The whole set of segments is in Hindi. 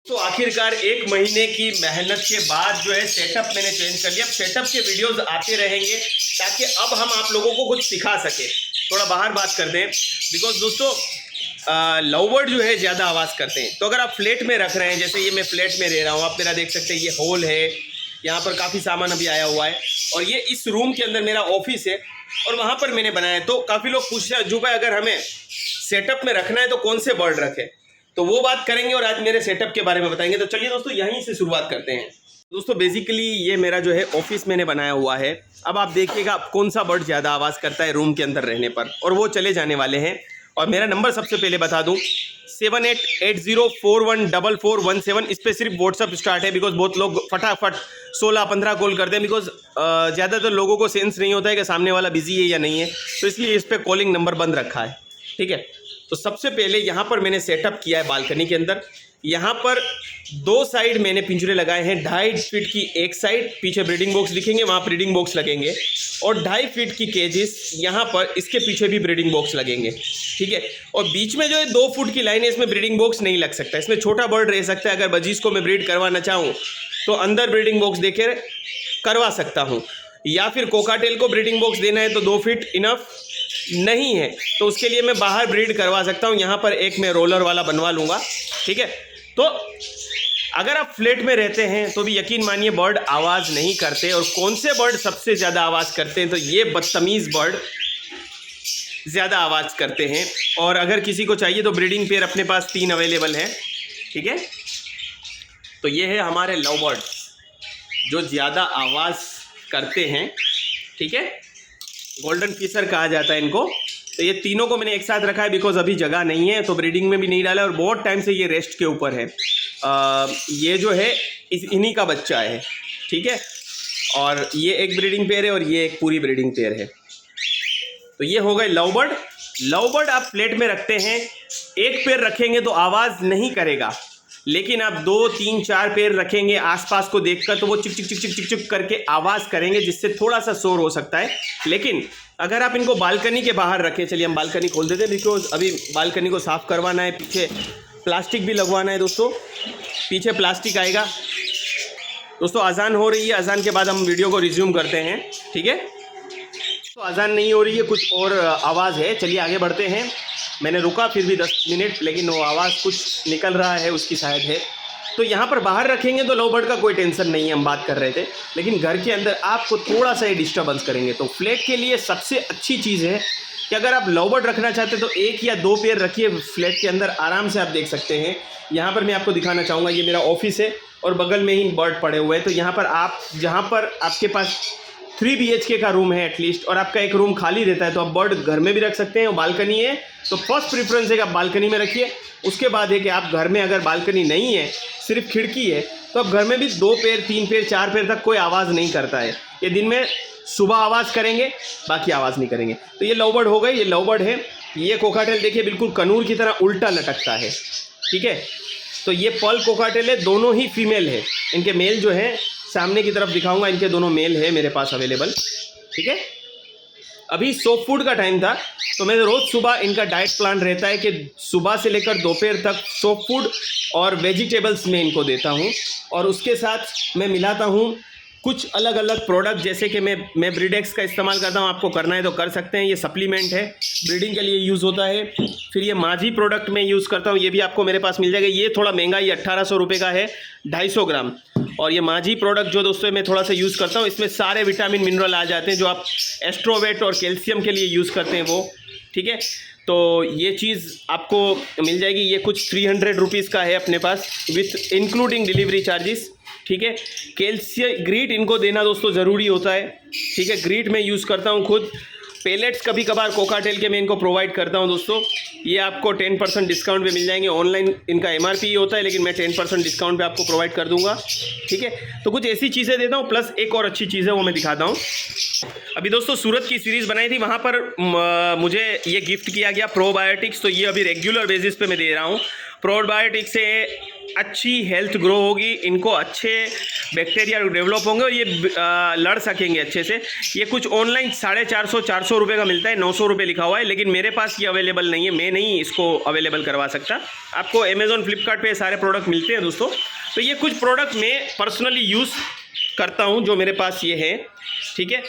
तो आखिरकार 1 महीने की मेहनत के बाद जो है सेटअप मैंने चेंज कर लिया। अब सेटअप के वीडियोस आते रहेंगे ताकि अब हम आप लोगों को कुछ सिखा सके। थोड़ा बाहर बात करते हैं बिकॉज दोस्तों लव बर्ड जो है ज़्यादा आवाज़ करते हैं। तो अगर आप फ्लैट में रख रहे हैं, जैसे ये मैं फ्लैट में रह रहा हूँ, आप मेरा देख सकते हैं ये हॉल है, यहाँ पर काफ़ी सामान अभी आया हुआ है और ये इस रूम के अंदर मेरा ऑफिस है और वहाँ पर मैंने बनाया है। तो काफ़ी लोग पूछ रहे हैं जो भाई अगर हमें सेटअप में रखना है तो कौन से बर्ड रखें, तो वो बात करेंगे और आज मेरे सेटअप के बारे में बताएंगे। तो चलिए दोस्तों यहीं से शुरुआत करते हैं। दोस्तों बेसिकली ये मेरा जो है ऑफिस मैंने बनाया हुआ है। अब आप देखिएगा कौन सा बर्ड ज़्यादा आवाज़ करता है रूम के अंदर रहने पर, और वो चले जाने वाले हैं। और मेरा नंबर सबसे पहले बता दूं 7880414417। इस पर सिर्फ व्हाट्सअप स्टार्ट है बिकॉज बहुत लोग फटाफट 16-15 कॉल करते हैं बिकॉज ज़्यादातर लोगों को सेंस नहीं होता है कि सामने वाला बिजी है या नहीं है, तो इसलिए इस पर कॉलिंग नंबर बंद रखा है। ठीक है, तो सबसे पहले यहाँ पर मैंने सेटअप किया है बालकनी के अंदर। यहाँ पर 2 साइड मैंने पिंजरे लगाए हैं। 2.5 फीट की एक साइड, पीछे ब्रीडिंग बॉक्स दिखेंगे, वहाँ ब्रीडिंग बॉक्स लगेंगे, और 2.5 फीट की केजेस यहाँ पर, इसके पीछे भी ब्रीडिंग बॉक्स लगेंगे। ठीक है, और बीच में जो है 2 फुट की लाइन है, इसमें ब्रीडिंग बॉक्स नहीं लग सकता, इसमें छोटा बर्ड रह सकता है। अगर बजीज को मैं ब्रीड करवाना चाहूँ तो अंदर ब्रीडिंग बॉक्स देके करवा सकता हूँ, या फिर कोकाटेल को ब्रीडिंग बॉक्स देना है तो 2 फीट इनफ नहीं है तो उसके लिए मैं बाहर ब्रीड करवा सकता हूँ। यहाँ पर एक मैं रोलर वाला बनवा लूँगा। ठीक है, तो अगर आप फ्लैट में रहते हैं तो भी यकीन मानिए बर्ड आवाज़ नहीं करते। और कौन से बर्ड सबसे ज़्यादा आवाज़ करते हैं, तो ये बदतमीज़ बर्ड ज़्यादा आवाज़ करते हैं। और अगर किसी को चाहिए तो ब्रीडिंग पेयर अपने पास 3 अवेलेबल हैं। ठीक है, तो ये है हमारे लव बर्ड जो ज़्यादा आवाज़ करते हैं। ठीक है, गोल्डन फिशर कहा जाता है इनको। तो ये तीनों को मैंने एक साथ रखा है बिकॉज अभी जगह नहीं है, तो ब्रीडिंग में भी नहीं डाला और बहुत टाइम से ये रेस्ट के ऊपर है। ये जो है इन्हीं का बच्चा है। ठीक है, और ये एक ब्रीडिंग पेयर है और ये एक पूरी ब्रीडिंग पेयर है। तो ये हो गए लव बर्ड। लव बर्ड आप फ्लैट में रखते हैं, एक पेयर रखेंगे तो आवाज़ नहीं करेगा, लेकिन आप 2, 3, 4 पेड़ रखेंगे आसपास को देखकर तो वो चिक चिक चिक चिक चिक चिक करके आवाज़ करेंगे, जिससे थोड़ा सा शोर हो सकता है। लेकिन अगर आप इनको बालकनी के बाहर रखें, चलिए हम बालकनी खोल देते हैं बिकॉज अभी बालकनी को साफ़ करवाना है, पीछे प्लास्टिक भी लगवाना है। दोस्तों पीछे प्लास्टिक आएगा। दोस्तों अजान हो रही है, अजान के बाद हम वीडियो को रिज्यूम करते हैं। ठीक है, तो अजान नहीं हो रही है, कुछ और आवाज़ है। चलिए आगे बढ़ते हैं। मैंने रुका फिर भी 10 मिनट, लेकिन वो आवाज़ कुछ निकल रहा है उसकी शायद है। तो यहाँ पर बाहर रखेंगे तो लव बर्ड का कोई टेंशन नहीं है, हम बात कर रहे थे। लेकिन घर के अंदर आपको थोड़ा सा ये डिस्टर्बेंस करेंगे। तो फ्लैट के लिए सबसे अच्छी चीज़ है कि अगर आप लव बर्ड रखना चाहते हैं तो 1 या 2 पेयर रखिए फ्लैट के अंदर, आराम से आप देख सकते हैं। यहाँ पर मैं आपको दिखाना चाहूँगा, ये मेरा ऑफिस है और बगल में ही बर्ड पड़े हुए हैं। तो यहाँ पर आप, जहाँ पर आपके पास 3 BHK का रूम है एटलीस्ट, और आपका एक रूम खाली रहता है, तो आप बर्ड घर में भी रख सकते हैं। और बालकनी है तो फर्स्ट प्रेफरेंस है कि आप बालकनी में रखिए। उसके बाद है कि आप घर में अगर बालकनी नहीं है, सिर्फ खिड़की है, तो आप घर में भी 2 पेड़, 3 पेड़, 4 पेड़ तक कोई आवाज़ नहीं करता है। ये दिन में सुबह आवाज़ करेंगे, बाकी आवाज़ नहीं करेंगे। तो ये लव बर्ड हो गए, ये लव बर्ड है। ये कोकाटेल देखिए बिल्कुल कनूर की तरह उल्टा लटकता है। ठीक है, तो ये पर्ल कोकाटेल है, दोनों ही फीमेल है। इनके मेल जो है सामने की तरफ दिखाऊंगा, इनके दोनों मेल है मेरे पास अवेलेबल। ठीक है, अभी सॉफ्ट फूड का टाइम था तो मैं रोज़ सुबह, इनका डाइट प्लान रहता है कि सुबह से लेकर दोपहर तक सॉफ्ट फूड और वेजिटेबल्स में इनको देता हूँ, और उसके साथ मैं मिलाता हूँ कुछ अलग अलग प्रोडक्ट, जैसे कि मैं ब्रीडेक्स का इस्तेमाल करता हूँ। आपको करना है तो कर सकते हैं, ये सप्लीमेंट है, ब्रीडिंग के लिए यूज़ होता है। फिर ये माझी प्रोडक्ट मैं यूज़ करता हूँ, ये भी आपको मेरे पास मिल जाएगा। ये थोड़ा महंगा, ये 1800 रुपये का है, 250 ग्राम। और ये माझी प्रोडक्ट जो दोस्तों मैं थोड़ा सा यूज़ करता हूँ, इसमें सारे विटामिन मिनरल आ जाते हैं जो आप एस्ट्रोवेट और कैल्शियम के लिए यूज़ करते हैं वो। ठीक है, तो ये चीज़ आपको मिल जाएगी। ये कुछ 300 रुपीज़ का है अपने पास, विथ इंक्लूडिंग डिलीवरी चार्जेस। ठीक है, कैल्शियम ग्रीट इनको देना दोस्तों ज़रूरी होता है। ठीक है, ग्रीट मैं यूज़ करता हूँ खुद। पेलेट्स कभी कभार कोकाटेल के मैं इनको प्रोवाइड करता हूँ दोस्तों। ये आपको 10% डिस्काउंट पे मिल जाएंगे। ऑनलाइन इनका MRP ही होता है, लेकिन मैं 10% डिस्काउंट पे आपको प्रोवाइड कर दूंगा। ठीक है, तो कुछ ऐसी चीज़ें देता हूँ, प्लस एक और अच्छी चीज़ है वो मैं दिखाता हूँ। अभी दोस्तों सूरत की सीरीज़ बनाई थी, वहाँ पर मुझे ये गिफ्ट किया गया प्रोबायोटिक्स। तो ये अभी रेगुलर बेसिस पे मैं दे रहा हूँ। प्रोबायोटिक्स से अच्छी हेल्थ ग्रो होगी, इनको अच्छे बैक्टीरिया डेवलप होंगे और ये लड़ सकेंगे अच्छे से। ये कुछ ऑनलाइन 450 रुपये का मिलता है, 900 रुपये लिखा हुआ है, लेकिन मेरे पास ये अवेलेबल नहीं है, मैं नहीं इसको अवेलेबल करवा सकता। आपको अमेज़ॉन फ्लिपकार्ट पे सारे प्रोडक्ट मिलते हैं दोस्तों। तो ये कुछ प्रोडक्ट मैं पर्सनली यूज़ करता हूँ जो मेरे पास ये है, ठीक है।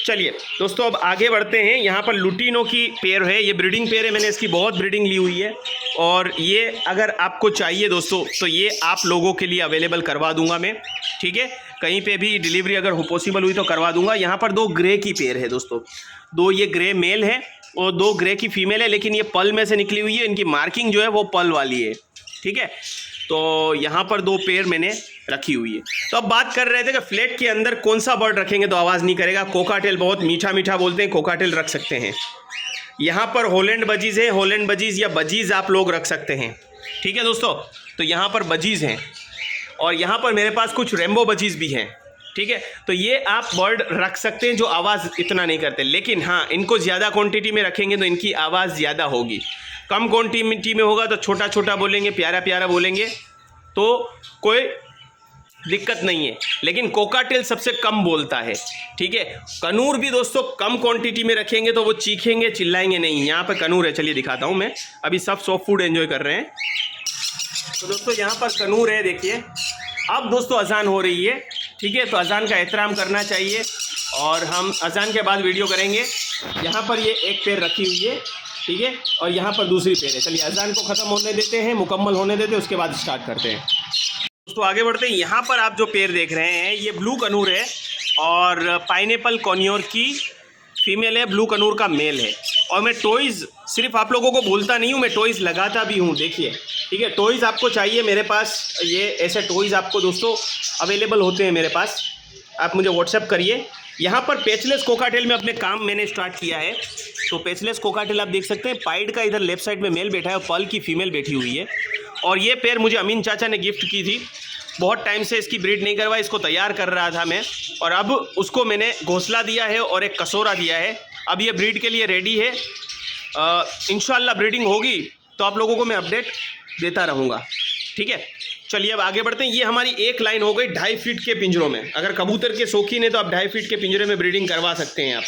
चलिए दोस्तों अब आगे बढ़ते हैं। यहाँ पर लुटिनो की पेयर है, ये ब्रीडिंग पेयर है, मैंने इसकी बहुत ब्रीडिंग ली हुई है और ये अगर आपको चाहिए दोस्तों तो ये आप लोगों के लिए अवेलेबल करवा दूंगा मैं, ठीक है। कहीं पे भी डिलीवरी अगर हो पॉसिबल हुई तो करवा दूंगा। यहाँ पर 2 ग्रे की पेयर है दोस्तों, 2 ये ग्रे मेल है और 2 ग्रे की फीमेल है, लेकिन ये पल में से निकली हुई है, इनकी मार्किंग जो है वो पल वाली है, ठीक है। तो यहाँ पर 2 पेयर मैंने रखी हुई है। तो अब बात कर रहे थे कि फ्लैट के अंदर कौन सा बर्ड रखेंगे तो आवाज़ नहीं करेगा। कोकाटेल बहुत मीठा मीठा बोलते हैं, कोकाटेल रख सकते हैं। यहाँ पर हॉलैंड बजीज़ है, हॉलैंड बजीज़ या बजीज़ आप लोग रख सकते हैं, ठीक है दोस्तों। तो यहाँ पर बजीज़ हैं और यहाँ पर मेरे पास कुछ रेम्बो बजीज़ भी हैं, ठीक है। तो ये आप बर्ड रख सकते हैं जो आवाज़ इतना नहीं करते, लेकिन हाँ इनको ज़्यादा क्वांटिटी में रखेंगे तो इनकी आवाज़ ज़्यादा होगी। कम क्वांटिटी में होगा तो छोटा छोटा बोलेंगे, प्यारा प्यारा बोलेंगे, तो कोई दिक्कत नहीं है। लेकिन कोकाटेल सबसे कम बोलता है, ठीक है। कनूर भी दोस्तों कम क्वांटिटी में रखेंगे तो वो चीखेंगे, चिल्लाएंगे नहीं। यहाँ पर कनूर है, चलिए दिखाता हूँ मैं। अभी सब सॉफ्ट फूड एंजॉय कर रहे हैं। तो दोस्तों यहाँ पर कनूर है, देखिए। अब दोस्तों अजान हो रही है, ठीक है, तो अजान का एहतराम करना चाहिए और हम अजान के बाद वीडियो करेंगे। यहाँ पर ये एक पेड़ रखी हुई है, ठीक है, और यहाँ पर दूसरी पेड़ है। चलिए अजान को ख़त्म होने देते हैं, मुकम्मल होने देते हैं, उसके बाद स्टार्ट करते हैं दोस्तों। आगे बढ़ते हैं। यहाँ पर आप जो पेड़ देख रहे हैं ये ब्लू कनूर है और पाइनएप्पल कॉन्योर की फीमेल है, ब्लू कनूर का मेल है। और मैं टॉयज़ सिर्फ आप लोगों को बोलता नहीं हूँ, मैं टॉयज़ लगाता भी हूँ, देखिए, ठीक है। टॉयज़ आपको चाहिए, मेरे पास ये ऐसे टॉयज़ आपको दोस्तों अवेलेबल होते हैं मेरे पास, आप मुझे व्हाट्सएप करिए। यहाँ पर पेचलेस कोकाटेल में अपने काम मैंने स्टार्ट किया है। तो पेचलेस कोकाटेल आप देख सकते हैं, पाइड का इधर लेफ्ट साइड में मेल बैठा है और पल की फीमेल बैठी हुई है। और ये पेयर मुझे अमीन चाचा ने गिफ्ट की थी, बहुत टाइम से इसकी ब्रीड नहीं करवाई, इसको तैयार कर रहा था मैं, और अब उसको मैंने घोंसला दिया है और एक कसोरा दिया है। अब ये ब्रीड के लिए रेडी है। इंशाल्लाह ब्रीडिंग होगी तो आप लोगों को मैं अपडेट देता रहूँगा, ठीक है। चलिए अब आगे बढ़ते हैं। ये हमारी एक लाइन हो गई 2.5 फीट के पिंजरों में। अगर कबूतर के शौकीन है तो आप 2.5 फीट के पिंजरे में ब्रीडिंग करवा सकते हैं आप।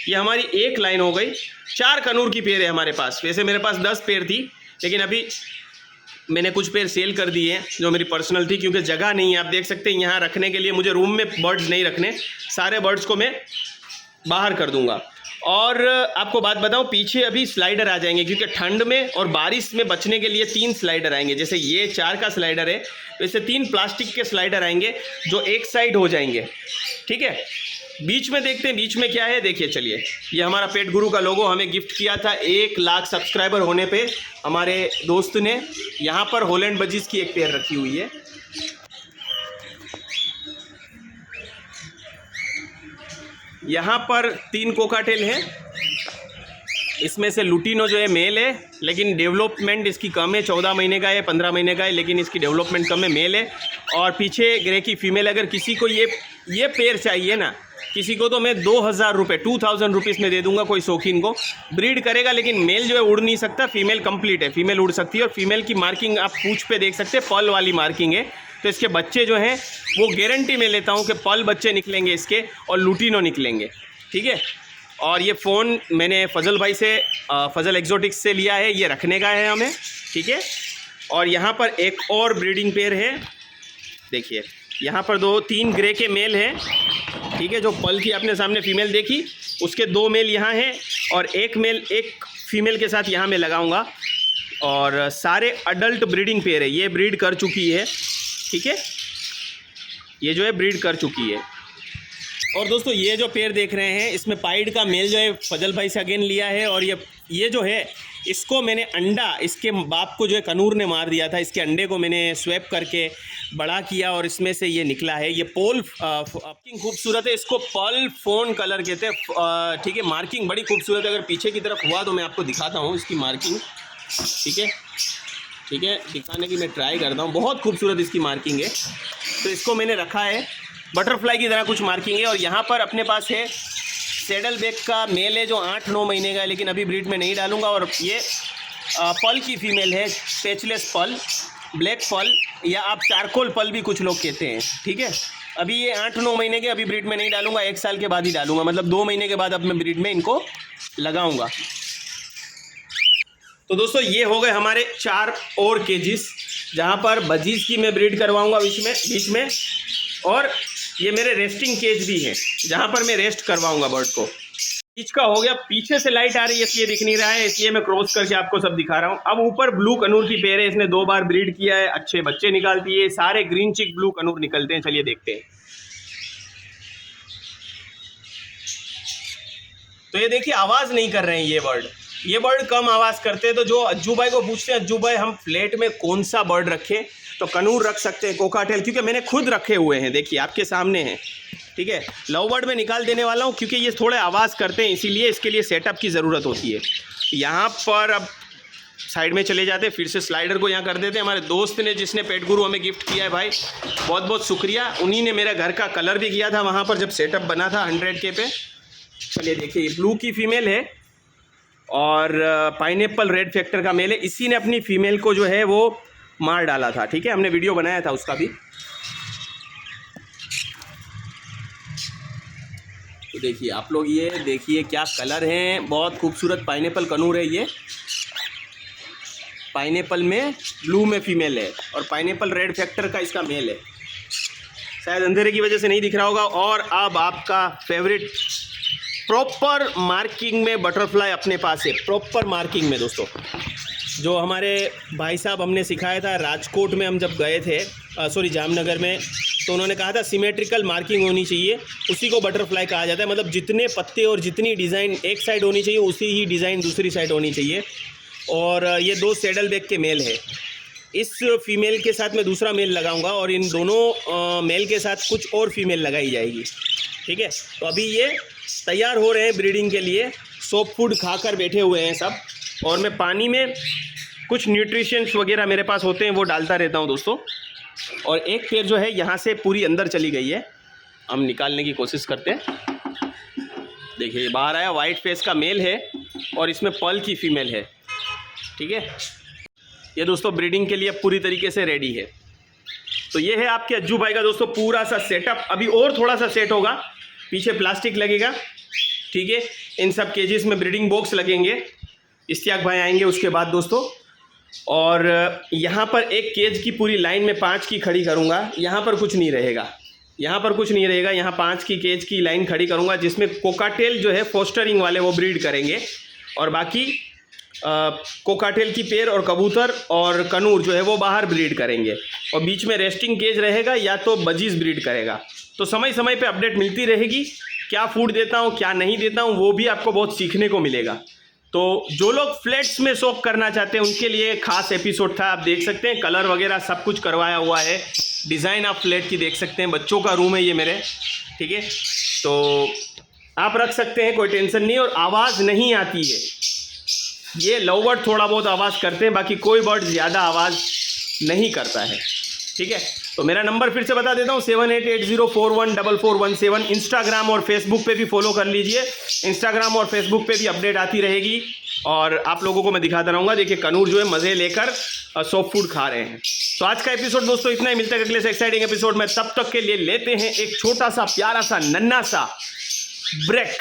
ये हमारी एक लाइन हो गई। 4 कनूर की पेयर है हमारे पास। वैसे मेरे पास 10 पेयर थी, लेकिन अभी मैंने कुछ पेयर सेल कर दिए हैं जो मेरी पर्सनल थी, क्योंकि जगह नहीं है। आप देख सकते हैं यहाँ रखने के लिए मुझे रूम में बर्ड्स नहीं रखने, सारे बर्ड्स को मैं बाहर कर दूँगा। और आपको बात बताऊं, पीछे अभी स्लाइडर आ जाएंगे, क्योंकि ठंड में और बारिश में बचने के लिए 3 स्लाइडर आएंगे। जैसे ये 4 का स्लाइडर है, वैसे 3 प्लास्टिक के स्लाइडर आएंगे जो एक साइड हो जाएंगे, ठीक है। बीच में देखते हैं बीच में क्या है, देखिए। चलिए, ये हमारा पेट गुरु का लोगो हमें गिफ्ट किया था 1 लाख सब्सक्राइबर होने पे हमारे दोस्त ने। यहाँ पर हॉलैंड बजीज की एक पेयर रखी हुई है। यहाँ पर 3 कोकाटेल हैं, इसमें से लुटिनो जो है मेल है, लेकिन डेवलपमेंट इसकी कम है, 14 महीने का है, 15 महीने का है, लेकिन इसकी डेवलपमेंट कम है, मेल है। और पीछे ग्रे की फीमेल। अगर किसी को ये पेयर चाहिए ना, किसी को, तो मैं 2000 रुपये 2000 रुपीज़ में दे दूंगा। कोई शौकीन को ब्रीड करेगा, लेकिन मेल जो है उड़ नहीं सकता, फीमेल कंप्लीट है, फीमेल उड़ सकती है। और फीमेल की मार्किंग आप पूंछ पे देख सकते हैं, पल वाली मार्किंग है। तो इसके बच्चे जो हैं वो गारंटी में लेता हूँ कि पल बच्चे निकलेंगे इसके और लुटिनो निकलेंगे, ठीक है। और ये फ़ोन मैंने फजल भाई से, फजल एक्जोटिक्स से लिया है, ये रखने का है हमें, ठीक है। और यहाँ पर एक और ब्रीडिंग पेयर है, देखिए। यहाँ पर 2-3 ग्रे के मेल हैं, ठीक है। जो पल की आपने सामने फीमेल देखी, उसके 2 मेल यहाँ हैं और एक मेल एक फीमेल के साथ यहाँ मैं लगाऊंगा। और सारे अडल्ट ब्रीडिंग पेयर है, ये ब्रीड कर चुकी है, ठीक है। ये जो है ब्रीड कर चुकी है। और दोस्तों ये जो पेयर देख रहे हैं, इसमें पाइड का मेल जो है फजल भाई से अगेन लिया है। और ये जो है, इसको मैंने अंडा, इसके बाप को जो है कनूर ने मार दिया था, इसके अंडे को मैंने स्वैप करके बड़ा किया और इसमें से ये निकला है। ये पोल खूबसूरत है, इसको पल फोन कलर कहते हैं, ठीक है। मार्किंग बड़ी खूबसूरत है। अगर पीछे की तरफ हुआ तो मैं आपको दिखाता हूँ इसकी मार्किंग, ठीक है, दिखाने की मैं ट्राई करता हूँ। बहुत खूबसूरत इसकी मार्किंग है। तो इसको मैंने रखा है, बटरफ्लाई की तरह कुछ मार्किंग है। और यहाँ पर अपने पास है सैडल बैक का मेल है जो 8-9 महीने का है, लेकिन अभी ब्रीड में नहीं डालूंगा। और ये पल की फीमेल है, पेचलेस पल, ब्लैक पल या आप चारकोल पल भी कुछ लोग कहते हैं, ठीक है। अभी ये 8-9 महीने के अभी ब्रीड में नहीं डालूंगा, 1 साल के बाद ही डालूंगा, मतलब 2 महीने के बाद अब मैं ब्रीड में इनको लगाऊंगा। तो दोस्तों ये हो गए हमारे 4 और केजीस, जहाँ पर बजीज की मैं ब्रीड करवाऊंगा बीच में, और ये मेरे रेस्टिंग केज भी हैं जहाँ पर मैं रेस्ट करवाऊंगा बर्ड को। बीच का हो गया, पीछे से लाइट आ रही है इसलिए दिख नहीं रहा है, इसलिए मैं क्रॉस करके आपको सब दिखा रहा हूँ। अब ऊपर ब्लू कनूर की पेयर है, इसने 2 बार ब्रीड किया है, अच्छे बच्चे निकालती है, सारे ग्रीन चिक ब्लू कनूर निकलते हैं। चलिए देखते हैं। तो ये देखिए आवाज़ नहीं कर रहे हैं ये बर्ड कम आवाज़ करते हैं। तो जो अज्जू भाई को पूछते हैं, अज्जू भाई हम फ्लैट में कौन सा बर्ड रखें, तो कनूर रख सकते हैं, कोकाटेल, क्योंकि मैंने खुद रखे हुए हैं, देखिए आपके सामने हैं, ठीक है। लव बर्ड में निकाल देने वाला हूँ क्योंकि ये थोड़े आवाज़ करते हैं, इसीलिए इसके लिए सेटअप की ज़रूरत होती है। यहाँ पर अब साइड में चले जाते हैं, फिर से स्लाइडर को यहाँ कर देते हैं। हमारे दोस्त ने जिसने पेट गुरु हमें गिफ्ट किया है भाई, बहुत बहुत शुक्रिया। उन्हीं ने मेरा घर का कलर भी किया था वहाँ पर जब सेटअप बना था 100K पे। चलिए देखिए, ये ब्लू की फीमेल है और पाइनएप्पल रेड फैक्टर का मेल है। इसी ने अपनी फीमेल को जो है वो मार डाला था, ठीक है, हमने वीडियो बनाया था उसका भी। तो देखिए आप लोग, ये देखिए क्या कलर हैं, बहुत खूबसूरत पाइनएप्पल कनूर है ये। पाइनएप्पल में ब्लू में फीमेल है और पाइनएप्पल रेड फैक्टर का इसका मेल है। शायद अंधेरे की वजह से नहीं दिख रहा होगा। और अब आपका फेवरेट प्रॉपर मार्किंग में बटरफ्लाई अपने पास है, प्रॉपर मार्किंग में दोस्तों, जो हमारे भाई साहब हमने सिखाया था राजकोट में, हम जब गए थे, जामनगर में, तो उन्होंने कहा था सिमेट्रिकल मार्किंग होनी चाहिए, उसी को बटरफ्लाई कहा जाता है। मतलब जितने पत्ते और जितनी डिज़ाइन एक साइड होनी चाहिए, उसी ही डिज़ाइन दूसरी साइड होनी चाहिए। और ये 2 सैडल बैग के मेल है। इस फीमेल के साथ मैं दूसरा मेल लगाऊंगा और इन दोनों मेल के साथ कुछ और फीमेल लगाई जाएगी, ठीक है। तो अभी ये तैयार हो रहे हैं ब्रीडिंग के लिए, सॉफ्ट फूड खाकर बैठे हुए हैं सब, और मैं पानी में कुछ न्यूट्रिशंस वगैरह मेरे पास होते हैं वो डालता रहता हूं दोस्तों। और एक पेयर जो है यहाँ से पूरी अंदर चली गई है, हम निकालने की कोशिश करते हैं। देखिए बाहर आया, वाइट फेस का मेल है और इसमें पर्ल की फीमेल है, ठीक है। ये दोस्तों ब्रीडिंग के लिए पूरी तरीके से रेडी है। तो ये है आपके अज्जू भाई का दोस्तों पूरा सा सेटअप। अभी और थोड़ा सा सेट होगा, पीछे प्लास्टिक लगेगा, ठीक है। इन सब केजेस में ब्रीडिंग बॉक्स लगेंगे, इश्तियाक भाई आएंगे उसके बाद दोस्तों। और यहाँ पर एक केज की पूरी लाइन में 5 की खड़ी करूँगा, यहाँ पर कुछ नहीं रहेगा, यहाँ पर कुछ नहीं रहेगा, यहाँ 5 की केज की लाइन खड़ी करूँगा, जिसमें कोकाटेल जो है फोस्टरिंग वाले वो ब्रीड करेंगे, और बाकी कोकाटेल की पेयर और कबूतर और कनूर जो है वो बाहर ब्रीड करेंगे। और बीच में रेस्टिंग केज रहेगा या तो बजीज ब्रीड करेगा। तो समय समय पे अपडेट मिलती रहेगी, क्या फूड देता हूँ क्या नहीं देता हूँ, वो भी आपको बहुत सीखने को मिलेगा। तो जो लोग फ्लैट्स में शौक करना चाहते हैं उनके लिए खास एपिसोड था, आप देख सकते हैं कलर वगैरह सब कुछ करवाया हुआ है, डिज़ाइन आप फ्लैट की देख सकते हैं, बच्चों का रूम है ये मेरे, ठीक है। तो आप रख सकते हैं, कोई टेंशन नहीं। और आवाज़ नहीं आती है, ये लव बर्ड थोड़ा बहुत आवाज़ करते हैं, बाकी कोई बर्ड ज़्यादा आवाज़ नहीं करता है, ठीक है। तो मेरा नंबर फिर से बता देता हूँ, 7880414417। इंस्टाग्राम और फेसबुक पे भी फॉलो कर लीजिए, इंस्टाग्राम और फेसबुक पे भी अपडेट आती रहेगी और आप लोगों को मैं दिखाता रहूँगा। देखिए कनूर जो है मज़े लेकर सॉफ्ट फूड खा रहे हैं। तो आज का एपिसोड दोस्तों इतना ही, मिलता है अगले से एक्साइटिंग एपिसोड में। तब तक के लिए लेते हैं एक छोटा सा प्यारा सा नन्हा सा ब्रेक।